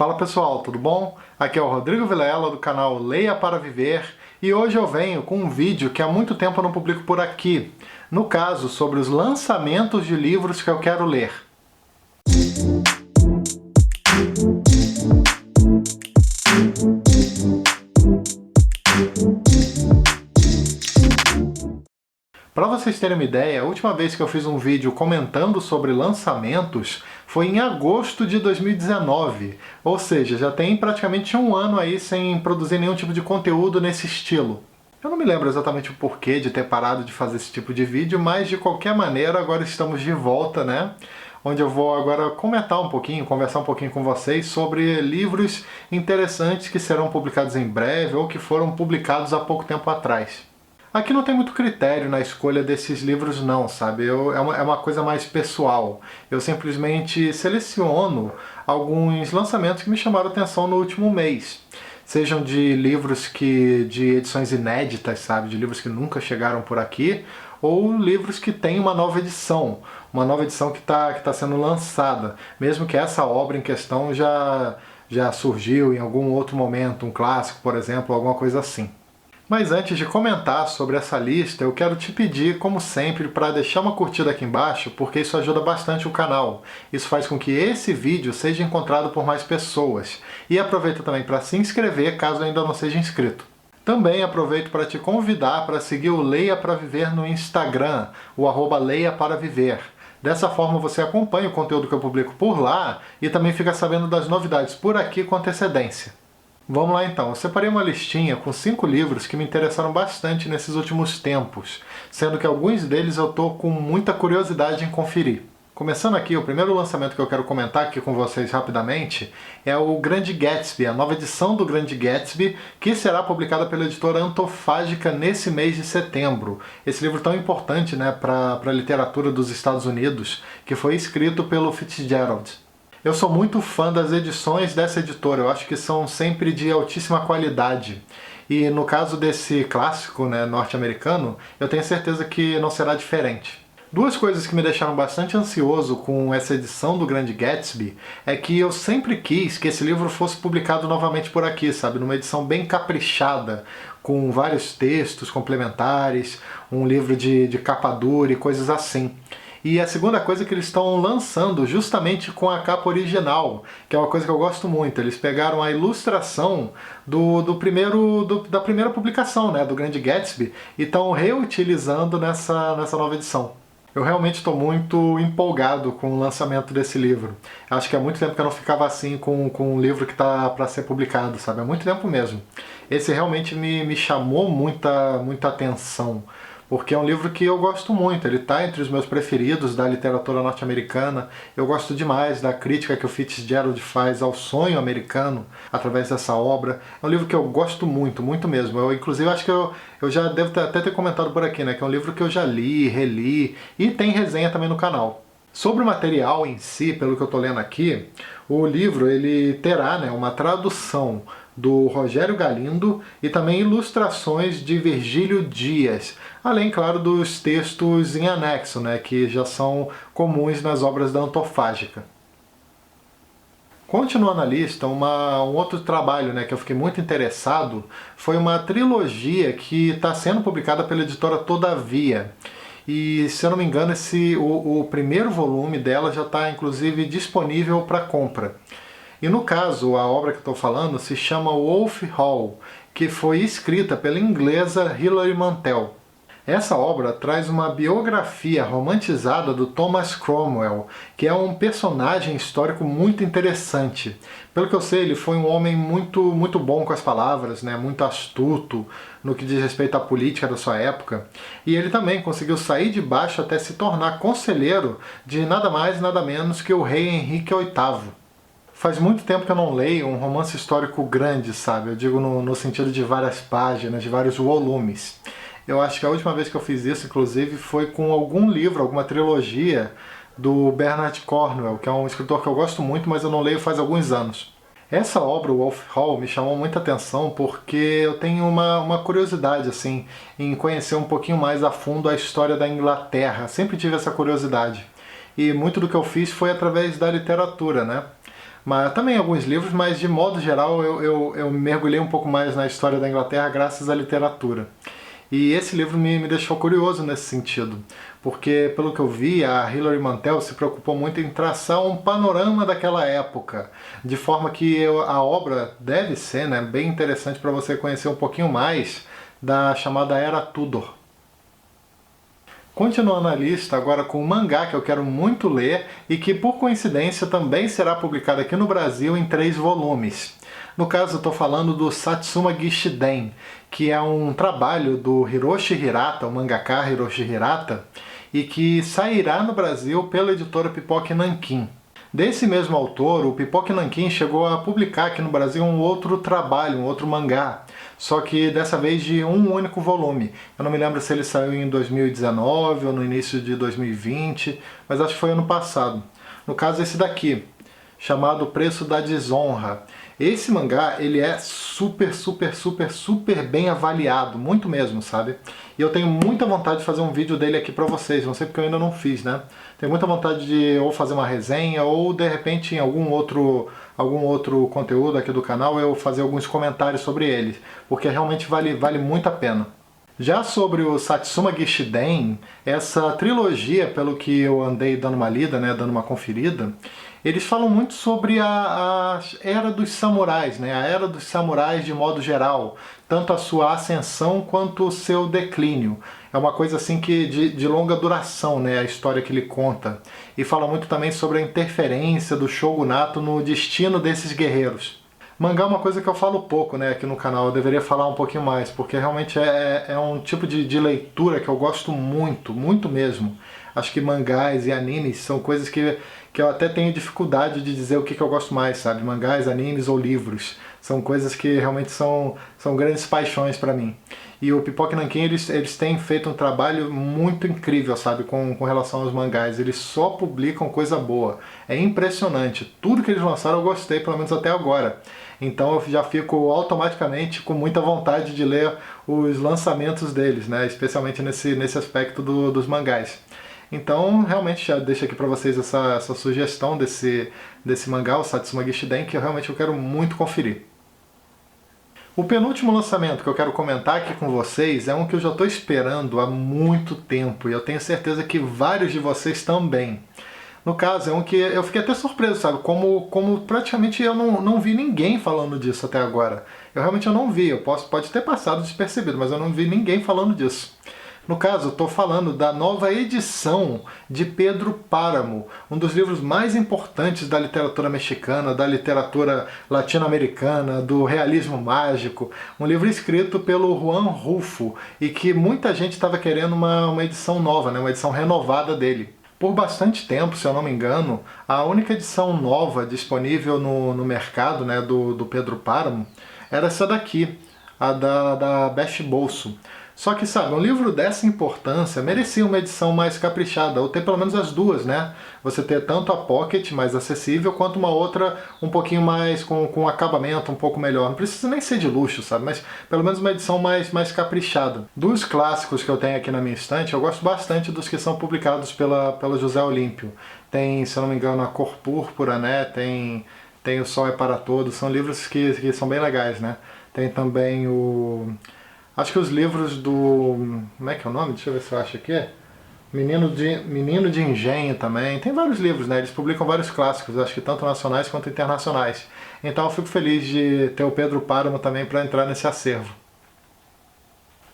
Fala pessoal, tudo bom? Aqui é o Rodrigo Vilela do canal Leia para Viver e hoje eu venho com um vídeo que há muito tempo eu não publico por aqui. No caso, sobre os lançamentos de livros que eu quero ler. Para vocês terem uma ideia, a última vez que eu fiz um vídeo comentando sobre lançamentos foi em agosto de 2019, ou seja, já tem praticamente um ano aí sem produzir nenhum tipo de conteúdo nesse estilo. Eu não me lembro exatamente o porquê de ter parado de fazer esse tipo de vídeo, mas de qualquer maneira agora estamos de volta, né? Onde eu vou agora comentar um pouquinho, conversar um pouquinho com vocês sobre livros interessantes que serão publicados em breve ou que foram publicados há pouco tempo atrás. Aqui não tem muito critério na escolha desses livros não, sabe? É uma coisa mais pessoal. Eu simplesmente seleciono alguns lançamentos que me chamaram a atenção no último mês. Sejam de livros de edições inéditas, sabe? De livros que nunca chegaram por aqui, ou livros que têm uma nova edição que tá sendo lançada, mesmo que essa obra em questão já surgiu em algum outro momento, um clássico, por exemplo, alguma coisa assim. Mas antes de comentar sobre essa lista, eu quero te pedir, como sempre, para deixar uma curtida aqui embaixo, porque isso ajuda bastante o canal. Isso faz com que esse vídeo seja encontrado por mais pessoas. E aproveita também para se inscrever, caso ainda não seja inscrito. Também aproveito para te convidar para seguir o Leia para Viver no Instagram, o @leiaparaviver. Dessa forma você acompanha o conteúdo que eu publico por lá e também fica sabendo das novidades por aqui com antecedência. Vamos lá então, eu separei uma listinha com 5 livros que me interessaram bastante nesses últimos tempos, sendo que alguns deles eu estou com muita curiosidade em conferir. Começando aqui, o primeiro lançamento que eu quero comentar aqui com vocês rapidamente é o Grande Gatsby, a nova edição do Grande Gatsby, que será publicada pela editora Antofágica nesse mês de setembro. Esse livro tão importante, né, para a literatura dos Estados Unidos, que foi escrito pelo Fitzgerald. Eu sou muito fã das edições dessa editora, eu acho que são sempre de altíssima qualidade. E no caso desse clássico, né, norte-americano, eu tenho certeza que não será diferente. Duas coisas que me deixaram bastante ansioso com essa edição do Grande Gatsby é que eu sempre quis que esse livro fosse publicado novamente por aqui, sabe? Numa edição bem caprichada, com vários textos complementares, um livro de capa dura e coisas assim. E a segunda coisa é que eles estão lançando justamente com a capa original, que é uma coisa que eu gosto muito. Eles pegaram a ilustração da primeira publicação, né, do Grande Gatsby, e estão reutilizando nessa nova edição. Eu realmente estou muito empolgado com o lançamento desse livro. Acho que há muito tempo que eu não ficava assim com um livro que está para ser publicado, sabe? Há muito tempo mesmo. Esse realmente me chamou muita atenção, porque é um livro que eu gosto muito, ele está entre os meus preferidos da literatura norte-americana. Eu gosto demais da crítica que o Fitzgerald faz ao sonho americano através dessa obra. É um livro que eu gosto muito mesmo. Eu, inclusive, acho que eu já devo até ter comentado por aqui, né, que é um livro que eu já li, reli, e tem resenha também no canal. Sobre o material em si, pelo que eu estou lendo aqui, o livro ele terá, né, uma tradução do Rogério Galindo e também ilustrações de Virgílio Dias, além, claro, dos textos em anexo, né, que já são comuns nas obras da Antofágica. Continuando a lista, um outro trabalho, né, que eu fiquei muito interessado foi uma trilogia que está sendo publicada pela editora Todavia. E, se eu não me engano, o primeiro volume dela já está, inclusive, disponível para compra. E no caso, a obra que eu estou falando se chama Wolf Hall, que foi escrita pela inglesa Hilary Mantel. Essa obra traz uma biografia romantizada do Thomas Cromwell, que é um personagem histórico muito interessante. Pelo que eu sei, ele foi um homem muito bom com as palavras, né? Muito astuto no que diz respeito à política da sua época. E ele também conseguiu sair de baixo até se tornar conselheiro de nada mais nada menos que o rei Henrique VIII. Faz muito tempo que eu não leio um romance histórico grande, sabe? Eu digo no sentido de várias páginas, de vários volumes. Eu acho que a última vez que eu fiz isso, inclusive, foi com algum livro, alguma trilogia do Bernard Cornwell, que é um escritor que eu gosto muito, mas eu não leio faz alguns anos. Essa obra, o Wolf Hall, me chamou muita atenção porque eu tenho uma curiosidade assim, em conhecer um pouquinho mais a fundo a história da Inglaterra. Sempre tive essa curiosidade. E muito do que eu fiz foi através da literatura, né? mas também alguns livros, mas de modo geral eu mergulhei um pouco mais na história da Inglaterra graças à literatura. E esse livro me deixou curioso nesse sentido, porque pelo que eu vi, a Hilary Mantel se preocupou muito em traçar um panorama daquela época, de forma que a obra deve ser, né, bem interessante para você conhecer um pouquinho mais da chamada Era Tudor. Continuando a lista agora com um mangá que eu quero muito ler e que por coincidência também será publicado aqui no Brasil em 3 volumes. No caso eu estou falando do Satsuma Gishiden, que é um trabalho do Hiroshi Hirata, o mangaka Hiroshi Hirata, e que sairá no Brasil pela editora Pipoque Nankin. Desse mesmo autor, o Pipoque Nankin chegou a publicar aqui no Brasil um outro trabalho, um outro mangá, só que dessa vez de um único volume. Eu não me lembro se ele saiu em 2019 ou no início de 2020, mas acho que foi ano passado. No caso esse daqui, chamado Preço da Desonra. Esse mangá, ele é super bem avaliado, muito mesmo, sabe? E eu tenho muita vontade de fazer um vídeo dele aqui pra vocês, não sei porque eu ainda não fiz, né? Tenho muita vontade de ou fazer uma resenha ou de repente em algum outro conteúdo aqui do canal eu fazer alguns comentários sobre ele, porque realmente vale muito a pena. Já sobre o Satsuma Gishiden, essa trilogia, pelo que eu andei dando uma lida, né, dando uma conferida, eles falam muito sobre a Era dos Samurais, né, a Era dos Samurais de modo geral, tanto a sua ascensão quanto o seu declínio. É uma coisa assim que de longa duração, né, a história que ele conta. E fala muito também sobre a interferência do shogunato no destino desses guerreiros. Mangá é uma coisa que eu falo pouco, né, aqui no canal, eu deveria falar um pouquinho mais, porque realmente é um tipo de leitura que eu gosto muito, muito mesmo. Acho que mangás e animes são coisas que eu até tenho dificuldade de dizer o que eu gosto mais, sabe? Mangás, animes ou livros. São coisas que realmente são grandes paixões para mim. E o Pipoque Nankin, eles têm feito um trabalho muito incrível, sabe, com relação aos mangás. Eles só publicam coisa boa. É impressionante. Tudo que eles lançaram eu gostei, pelo menos até agora. Então eu já fico automaticamente com muita vontade de ler os lançamentos deles, né? Especialmente nesse aspecto dos mangás. Então, realmente, já deixo aqui para vocês essa sugestão desse mangá, o Satsuma Gishiden, que eu quero muito conferir. O penúltimo lançamento que eu quero comentar aqui com vocês é um que eu já estou esperando há muito tempo, e eu tenho certeza que vários de vocês também. No caso, é um que eu fiquei até surpreso, sabe? Como praticamente eu não vi ninguém falando disso até agora. Eu realmente não vi, pode ter passado despercebido, mas eu não vi ninguém falando disso. No caso, estou falando da nova edição de Pedro Páramo, um dos livros mais importantes da literatura mexicana, da literatura latino-americana, do realismo mágico. Um livro escrito pelo Juan Rulfo e que muita gente estava querendo uma edição nova, né, uma edição renovada dele. Por bastante tempo, se eu não me engano, a única edição nova disponível no mercado, né, do Pedro Páramo era essa daqui, a da Best Bolso. Só que, sabe, um livro dessa importância merecia uma edição mais caprichada, ou ter pelo menos as duas, né? Você ter tanto a Pocket, mais acessível, quanto uma outra um pouquinho mais, com acabamento um pouco melhor. Não precisa nem ser de luxo, sabe? Mas pelo menos uma edição mais caprichada. Dos clássicos que eu tenho aqui na minha estante, eu gosto bastante dos que são publicados pela José Olímpio. Tem, se eu não me engano, A Cor Púrpura, né? Tem O Sol é para Todos. São livros que são bem legais, né? Tem também acho que os livros do... Como é que é o nome? Deixa eu ver se eu acho aqui. Menino de Engenho também. Tem vários livros, né? Eles publicam vários clássicos, acho que tanto nacionais quanto internacionais. Então eu fico feliz de ter o Pedro Páramo também para entrar nesse acervo.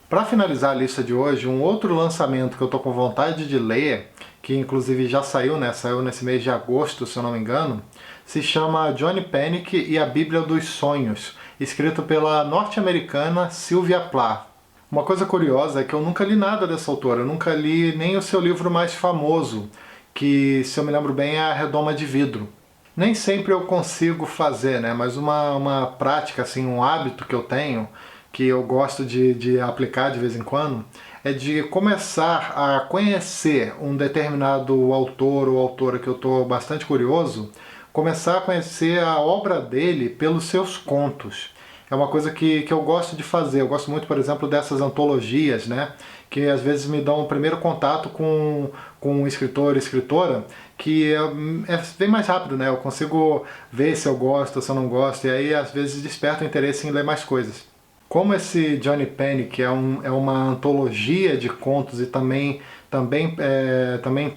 Para finalizar a lista de hoje, um outro lançamento que eu tô com vontade de ler, que inclusive já saiu, né? Saiu nesse mês de agosto, se eu não me engano, se chama Johnny Panic e a Bíblia dos Sonhos, escrito pela norte-americana Sylvia Plath. Uma coisa curiosa é que eu nunca li nada dessa autora, eu nunca li nem o seu livro mais famoso, que, se eu me lembro bem, é A Redoma de Vidro. Nem sempre eu consigo fazer, né? Mas uma prática, assim, um hábito que eu tenho, que eu gosto de aplicar de vez em quando, é de começar a conhecer um determinado autor ou autora que eu estou bastante curioso, começar a conhecer a obra dele pelos seus contos. É uma coisa que eu gosto de fazer. Eu gosto muito, por exemplo, dessas antologias, né? Que às vezes me dão um primeiro contato com um escritor ou escritora que é bem mais rápido, né? Eu consigo ver se eu gosto ou se eu não gosto, e aí às vezes desperta o interesse em ler mais coisas. Como esse Johnny Panic é uma antologia de contos e também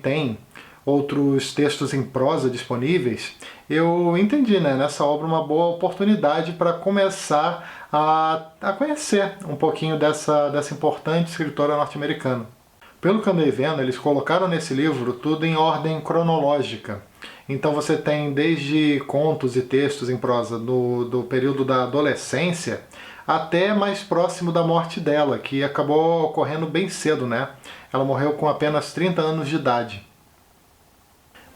tem outros textos em prosa disponíveis, eu entendi, né, nessa obra uma boa oportunidade para começar a conhecer um pouquinho dessa importante escritora norte-americana. Pelo que eu andei vendo, eles colocaram nesse livro tudo em ordem cronológica. Então você tem desde contos e textos em prosa do período da adolescência até mais próximo da morte dela, que acabou ocorrendo bem cedo, né? Ela morreu com apenas 30 anos de idade.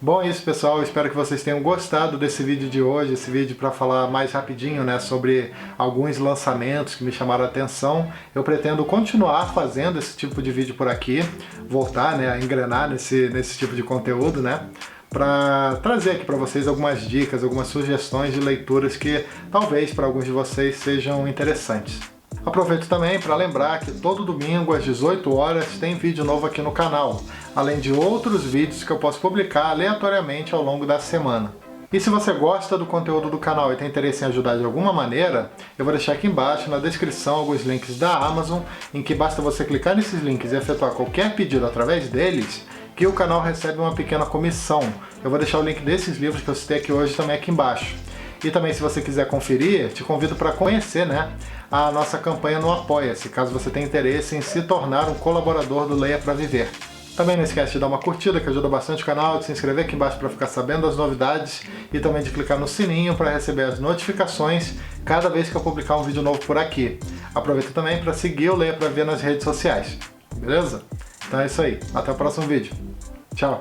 Bom, é isso, pessoal. Eu espero que vocês tenham gostado desse vídeo de hoje, esse vídeo para falar mais rapidinho, né, sobre alguns lançamentos que me chamaram a atenção. Eu pretendo continuar fazendo esse tipo de vídeo por aqui, voltar, né, a engrenar nesse tipo de conteúdo, né, para trazer aqui para vocês algumas dicas, algumas sugestões de leituras que talvez para alguns de vocês sejam interessantes. Aproveito também para lembrar que todo domingo às 18 horas tem vídeo novo aqui no canal, além de outros vídeos que eu posso publicar aleatoriamente ao longo da semana. E se você gosta do conteúdo do canal e tem interesse em ajudar de alguma maneira, eu vou deixar aqui embaixo na descrição alguns links da Amazon, em que basta você clicar nesses links e efetuar qualquer pedido através deles, que o canal recebe uma pequena comissão. Eu vou deixar o link desses livros que eu citei aqui hoje também aqui embaixo. E também, se você quiser conferir, te convido para conhecer, né, a nossa campanha no Apoia-se, caso você tenha interesse em se tornar um colaborador do Leia para Viver. Também não esquece de dar uma curtida, que ajuda bastante o canal, de se inscrever aqui embaixo para ficar sabendo das novidades e também de clicar no sininho para receber as notificações cada vez que eu publicar um vídeo novo por aqui. Aproveita também para seguir o Leia para Ver nas redes sociais, beleza? Então é isso aí, até o próximo vídeo. Tchau!